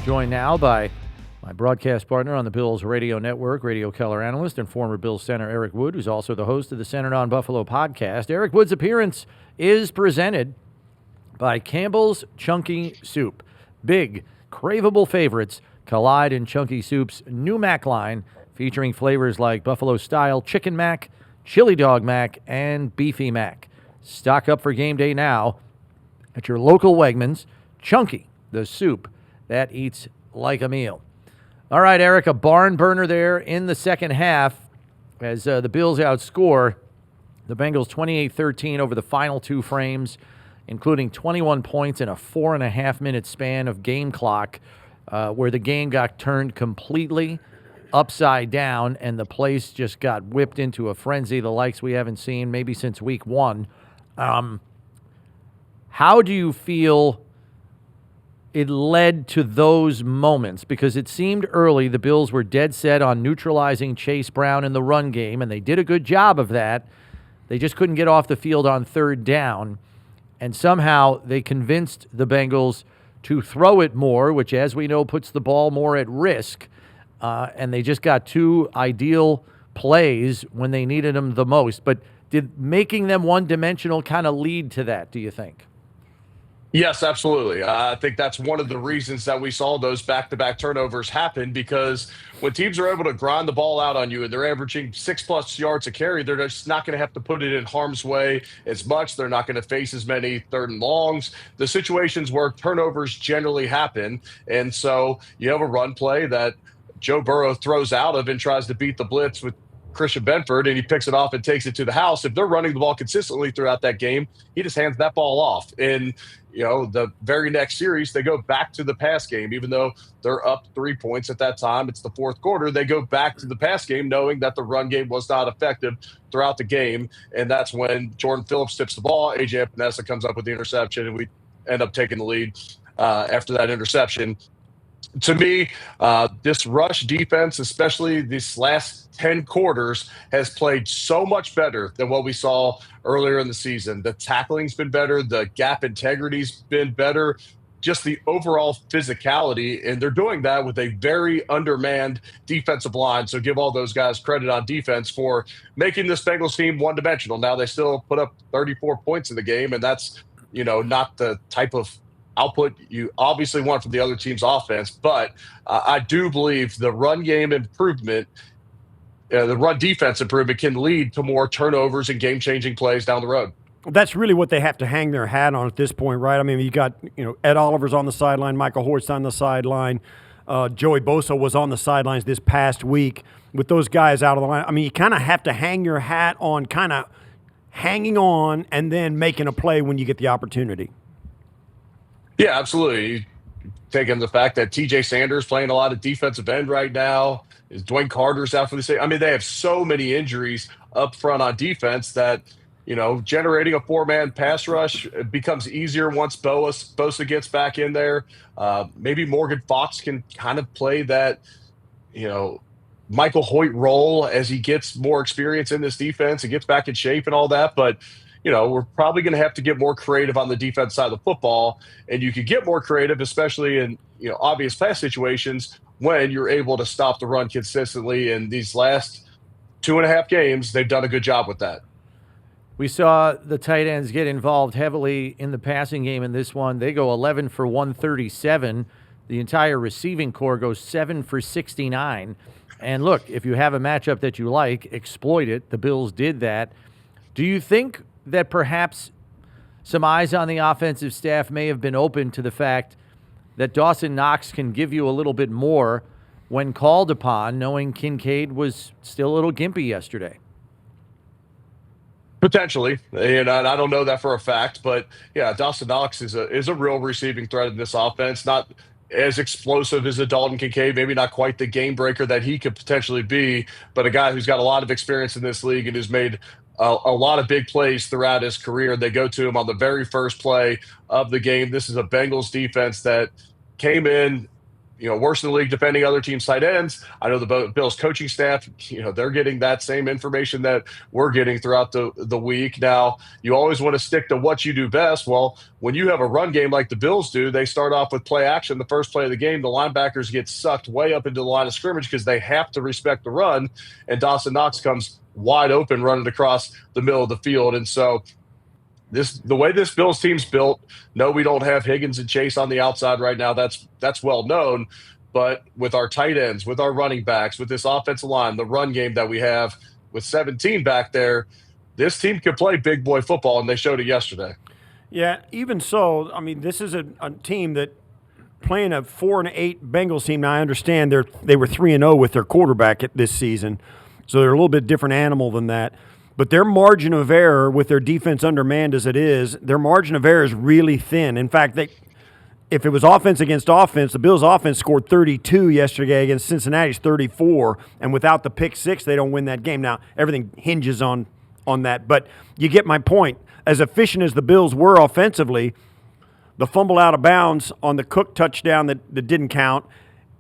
Joined now by my broadcast partner on the Bills radio network, radio color analyst and former Bills center Eric Wood, who's also the host of the Centered on Buffalo podcast. Eric Wood's appearance is presented by Campbell's Chunky Soup. Big, craveable favorites collide in Chunky Soup's new Mac line, featuring flavors like Buffalo-style Chicken Mac, Chili Dog Mac, and Beefy Mac. Stock up for game day now at your local Wegmans. Chunky, the soup that eats like a meal. All right, Eric, a barn burner there in the second half as the Bills outscore the Bengals 28-13 over the final two frames, including 21 points in a 4.5-minute span of game clock, where the game got turned completely upside down and the place just got whipped into a frenzy, the likes we haven't seen maybe since week one. How do you feel it led to those moments? Because it seemed early the Bills were dead set on neutralizing Chase Brown in the run game, and they did a good job of that. They just couldn't get off the field on third down, and somehow they convinced the Bengals to throw it more, which, as we know, puts the ball more at risk, and they just got two ideal plays when they needed them the most. But did making them one-dimensional kind of lead to that, do you think? Yes, absolutely. I think that's one of the reasons that we saw those back-to-back turnovers happen, because when teams are able to grind the ball out on you and they're averaging 6+ yards a carry, they're just not going to have to put it in harm's way as much. They're not going to face as many third and longs. The situations where turnovers generally happen. And so you have a run play that Joe Burrow throws out of and tries to beat the blitz with Christian Benford, and he picks it off and takes it to the house. If they're running the ball consistently throughout that game, he just hands that ball off. And the very next series, they go back to the pass game, even though they're up 3 points at that time. It's the fourth quarter. They go back to the pass game, knowing that the run game was not effective throughout the game. And that's when Jordan Phillips tips the ball. AJ Epinesa comes up with the interception, and we end up taking the lead after that interception. To me, this rush defense, especially these last 10 quarters, has played so much better than what we saw earlier in the season. The tackling's been better. The gap integrity's been better. Just the overall physicality, and they're doing that with a very undermanned defensive line. So give all those guys credit on defense for making this Bengals team one-dimensional. Now, they still put up 34 points in the game, and that's, not the type of output you obviously want from the other team's offense. But I do believe the run game improvement, the run defense improvement, can lead to more turnovers and game-changing plays down the road. That's really what they have to hang their hat on at this point, right? I mean, you got Ed Oliver's on the sideline, Michael Hort's on the sideline, Joey Bosa was on the sidelines this past week. With those guys out of the line, I mean, you kind of have to hang your hat on kind of hanging on and then making a play when you get the opportunity. Yeah, absolutely. Taking the fact that T.J. Sanders playing a lot of defensive end right now, is Dwayne Carter's out for the same. I mean, they have so many injuries up front on defense that, generating a four-man pass rush becomes easier once Bosa gets back in there. Maybe Morgan Fox can kind of play that, Michael Hoyt role as he gets more experience in this defense and gets back in shape and all that. But we're probably going to have to get more creative on the defense side of the football, and you could get more creative, especially in obvious pass situations, when you're able to stop the run consistently. In these last 2.5 games, they've done a good job with that. We saw the tight ends get involved heavily in the passing game in this one. They go 11 for 137. The entire receiving core goes 7 for 69. And look, if you have a matchup that you like, exploit it. The Bills did that. Do you think that perhaps some eyes on the offensive staff may have been open to the fact that Dawson Knox can give you a little bit more when called upon, knowing Kincaid was still a little gimpy yesterday? Potentially, and I don't know that for a fact, but yeah, Dawson Knox is a real receiving threat in this offense. Not as explosive as a Dalton Kincaid, maybe not quite the game breaker that he could potentially be, but a guy who's got a lot of experience in this league and who's made a lot of big plays throughout his career. They go to him on the very first play of the game. This is a Bengals defense that came in worst in the league defending other teams' tight ends. I know the Bills coaching staff, they're getting that same information that we're getting throughout the week. Now, you always want to stick to what you do best. Well, when you have a run game like the Bills do, they start off with play action. The first play of the game, the linebackers get sucked way up into the line of scrimmage because they have to respect the run, and Dawson Knox comes wide open running across the middle of the field. And so the way this Bills team's built, no, we don't have Higgins and Chase on the outside right now. That's well known. But with our tight ends, with our running backs, with this offensive line, the run game that we have with 17 back there, this team can play big boy football, and they showed it yesterday. Yeah, even so, I mean, this is a team that playing a 4-8 Bengals team. Now, I understand they were 3-0 with their quarterback this season, so they're a little bit different animal than that. But their margin of error with their defense undermanned as it is, their margin of error is really thin. In fact, if it was offense against offense, the Bills' offense scored 32 yesterday against Cincinnati's 34, and without the pick six, they don't win that game. Now, everything hinges on that, but you get my point. As efficient as the Bills were offensively, the fumble out of bounds on the Cook touchdown that didn't count,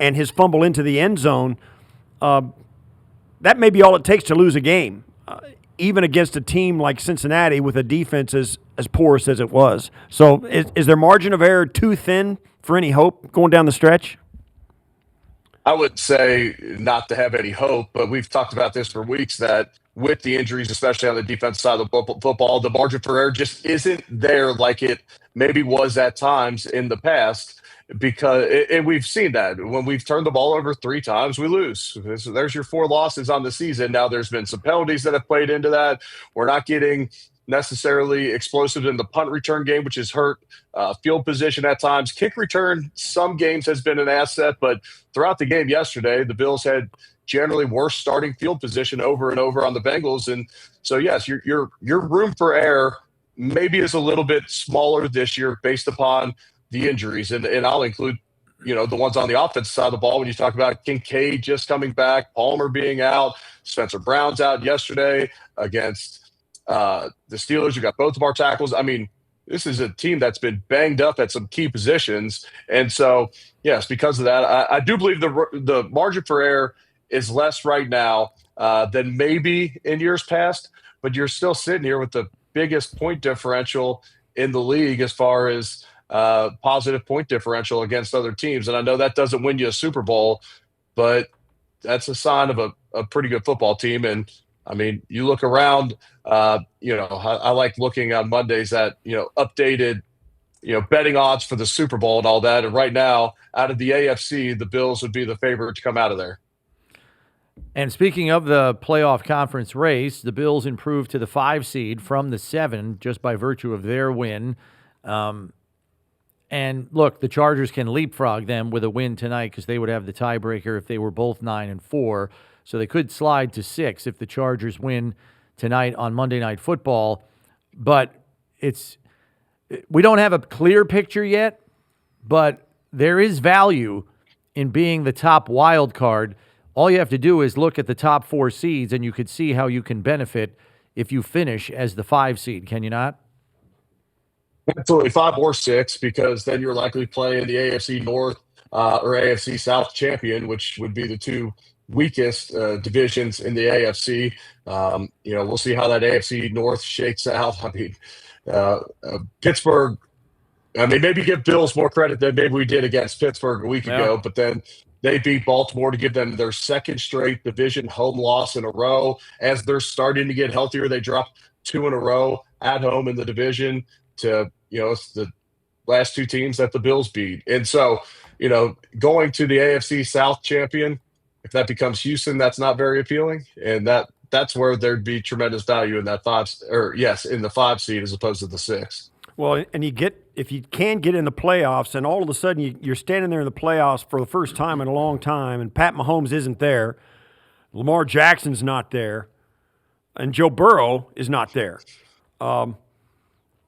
and his fumble into the end zone, that may be all it takes to lose a game. Even against a team like Cincinnati with a defense as porous as it was. So is their margin of error too thin for any hope going down the stretch? I would say not to have any hope, but we've talked about this for weeks that with the injuries, especially on the defense side of the football, the margin for error just isn't there like it maybe was at times in the past. Because and we've seen that when we've turned the ball over 3 times, we lose. There's your 4 losses on the season. Now there's been some penalties that have played into that. We're not getting necessarily explosive in the punt return game, which has hurt field position at times. Kick return, some games has been an asset, but throughout the game yesterday, the Bills had generally worse starting field position over and over on the Bengals. And so, yes, your room for error maybe is a little bit smaller this year based upon the injuries, and I'll include, the ones on the offensive side of the ball when you talk about Kincaid just coming back, Palmer being out, Spencer Brown's out yesterday against the Steelers. You got both of our tackles. I mean, this is a team that's been banged up at some key positions, and so yes, because of that, I do believe the margin for error is less right now than maybe in years past, but you're still sitting here with the biggest point differential in the league as far as positive point differential against other teams. And I know that doesn't win you a Super Bowl, but that's a sign of a pretty good football team. And I mean, you look around, I like looking on Mondays at, updated, betting odds for the Super Bowl and all that. And right now, out of the AFC, the Bills would be the favorite to come out of there. And speaking of the playoff conference race, the Bills improved to the 5 seed from the 7 just by virtue of their win. And look, the Chargers can leapfrog them with a win tonight because they would have the tiebreaker if they were both 9-4. So they could slide to 6 if the Chargers win tonight on Monday Night Football. But we don't have a clear picture yet, but there is value in being the top wild card. All you have to do is look at the top 4 seeds, and you could see how you can benefit if you finish as the 5 seed, can you not? Absolutely, 5 or 6, because then you're likely playing the AFC North or AFC South champion, which would be the 2 weakest divisions in the AFC. We'll see how that AFC North shakes out. I mean, Pittsburgh, maybe give Bills more credit than maybe we did against Pittsburgh a week ago, but then they beat Baltimore to give them their 2nd straight division home loss in a row. As they're starting to get healthier, they dropped 2 in a row at home in the division to, it's the last 2 teams that the Bills beat. And so, going to the AFC South champion, if that becomes Houston, that's not very appealing. And that's where there'd be tremendous value in that in the 5 seed as opposed to the 6. Well, and if you can get in the playoffs, and all of a sudden you're standing there in the playoffs for the first time in a long time, and Pat Mahomes isn't there, Lamar Jackson's not there, and Joe Burrow is not there.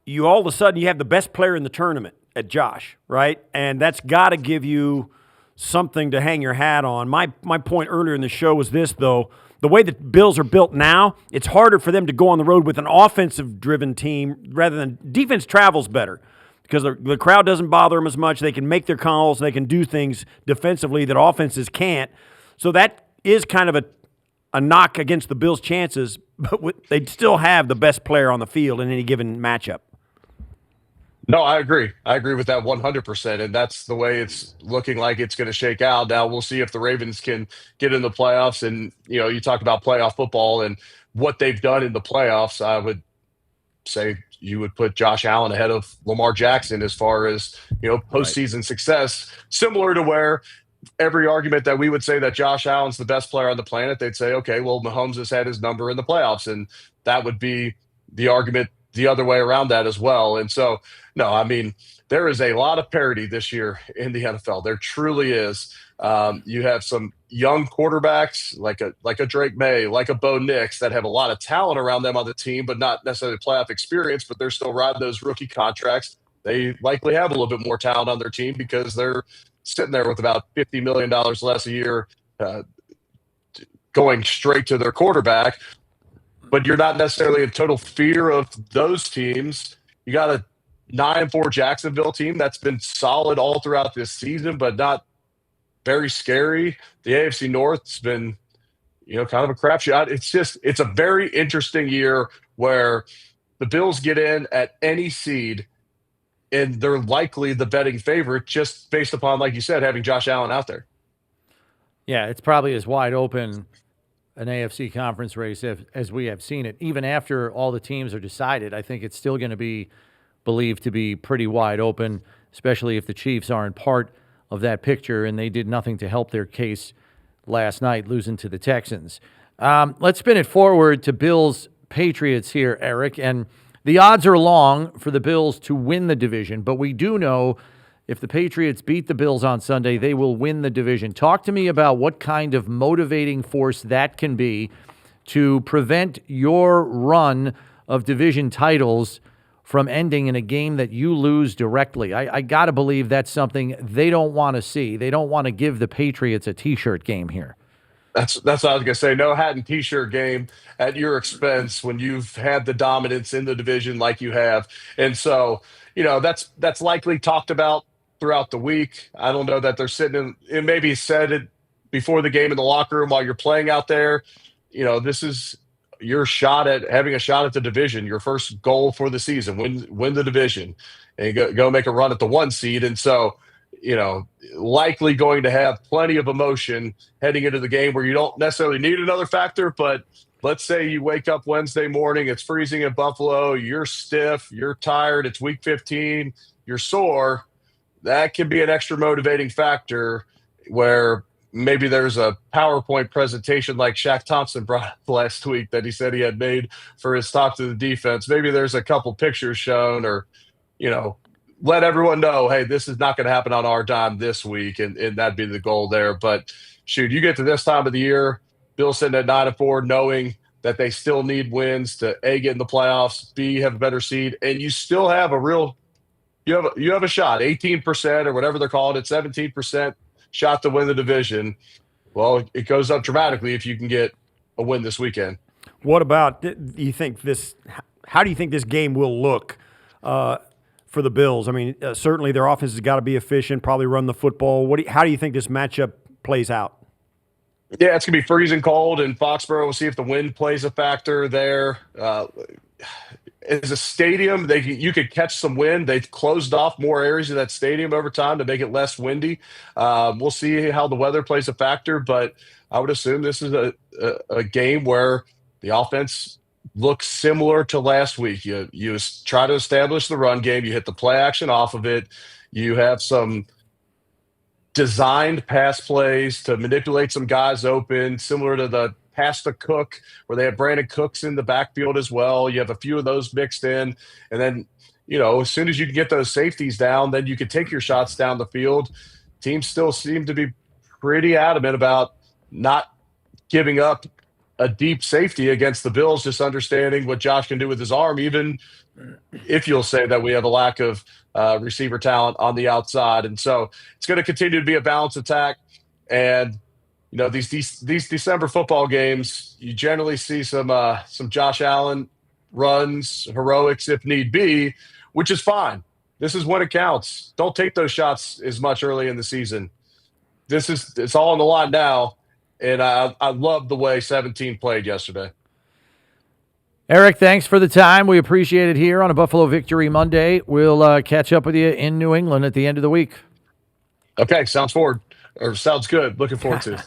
You all of a sudden you have the best player in the tournament at Josh, right? And that's got to give you something to hang your hat on. My point earlier in the show was this, though. The way the Bills are built now, it's harder for them to go on the road with an offensive-driven team rather than defense travels better. because the crowd doesn't bother them as much. They can make their calls. They can do things defensively that offenses can't. So that is kind of a knock against the Bills' chances, but they'd still have the best player on the field in any given matchup. No, I agree. I agree with that 100%. And that's the way it's looking like it's going to shake out. Now, we'll see if the Ravens can get in the playoffs. And, you talk about playoff football and what they've done in the playoffs. I would say you would put Josh Allen ahead of Lamar Jackson as far as, postseason success, similar to where every argument that we would say that Josh Allen's the best player on the planet, they'd say, okay, well, Mahomes has had his number in the playoffs. And that would be the argument the other way around that as well. And so, no, I mean, there is a lot of parity this year in the NFL. There truly is. You have some young quarterbacks like a Drake May, like a Bo Nix that have a lot of talent around them on the team, but not necessarily playoff experience, but they're still riding those rookie contracts. They likely have a little bit more talent on their team because they're sitting there with about $50 million less a year going straight to their quarterback. But you're not necessarily in total fear of those teams. You got a 9-4 Jacksonville team that's been solid all throughout this season, but not very scary. The AFC North's been, kind of a crapshoot. It's a very interesting year where the Bills get in at any seed, and they're likely the betting favorite just based upon, like you said, having Josh Allen out there. Yeah, it's probably as wide open an AFC conference race as we have seen it. Even after all the teams are decided, I think it's still going to be believed to be pretty wide open, especially if the Chiefs aren't part of that picture, and they did nothing to help their case last night, losing to the Texans. Let's spin it forward to Bills-Patriots here, Eric, and the odds are long for the Bills to win the division, but we do know if the Patriots beat the Bills on Sunday, they will win the division. Talk to me about what kind of motivating force that can be to prevent your run of division titles from ending in a game that you lose directly. I got to believe that's something they don't want to see. They don't want to give the Patriots a T-shirt game here. That's what I was going to say. No hat and T-shirt game at your expense when you've had the dominance in the division like you have. And so, that's likely talked about throughout the week. I don't know that they're sitting in, it maybe said it before the game in the locker room while you're playing out there. This is your shot at having a shot at the division, your first goal for the season, win the division and go make a run at the 1 seed. And so, likely going to have plenty of emotion heading into the game where you don't necessarily need another factor. But let's say you wake up Wednesday morning, it's freezing in Buffalo, you're stiff, you're tired, it's week 15, you're sore. That can be an extra motivating factor where maybe there's a PowerPoint presentation like Shaq Thompson brought up last week that he said he had made for his talk to the defense. Maybe there's a couple pictures shown or, let everyone know, hey, this is not going to happen on our dime this week, and that'd be the goal there. But, shoot, you get to this time of the year, Bill sitting at 9-4, knowing that they still need wins to, A, get in the playoffs, B, have a better seed, and you still have a real – You have a shot, 18% or whatever they're calling it, 17% shot to win the division. Well, it goes up dramatically if you can get a win this weekend. What about, how do you think this game will look for the Bills? I mean, certainly their offense has got to be efficient, probably run the football. How do you think this matchup plays out? Yeah, it's going to be freezing cold in Foxborough. We'll see if the wind plays a factor there. As a stadium, you could catch some wind. They've closed off more areas of that stadium over time to make it less windy. We'll see how the weather plays a factor, but I would assume this is a game where the offense looks similar to last week. You try to establish the run game. You hit the play action off of it. You have some designed pass plays to manipulate some guys open, similar to the pass to Cook, where they have Brandon Cooks in the backfield as well. You have a few of those mixed in. And then, as soon as you can get those safeties down, then you can take your shots down the field. Teams still seem to be pretty adamant about not giving up a deep safety against the Bills, just understanding what Josh can do with his arm, even if you'll say that we have a lack of receiver talent on the outside. And so it's going to continue to be a balanced attack. And these December football games, you generally see some Josh Allen runs, heroics if need be, which is fine. This is when it counts. Don't take those shots as much early in the season. It's all on the line now, and I love the way 17 played yesterday. Eric, thanks for the time. We appreciate it here on a Buffalo Victory Monday. We'll catch up with you in New England at the end of the week. Okay, sounds good. Looking forward to it.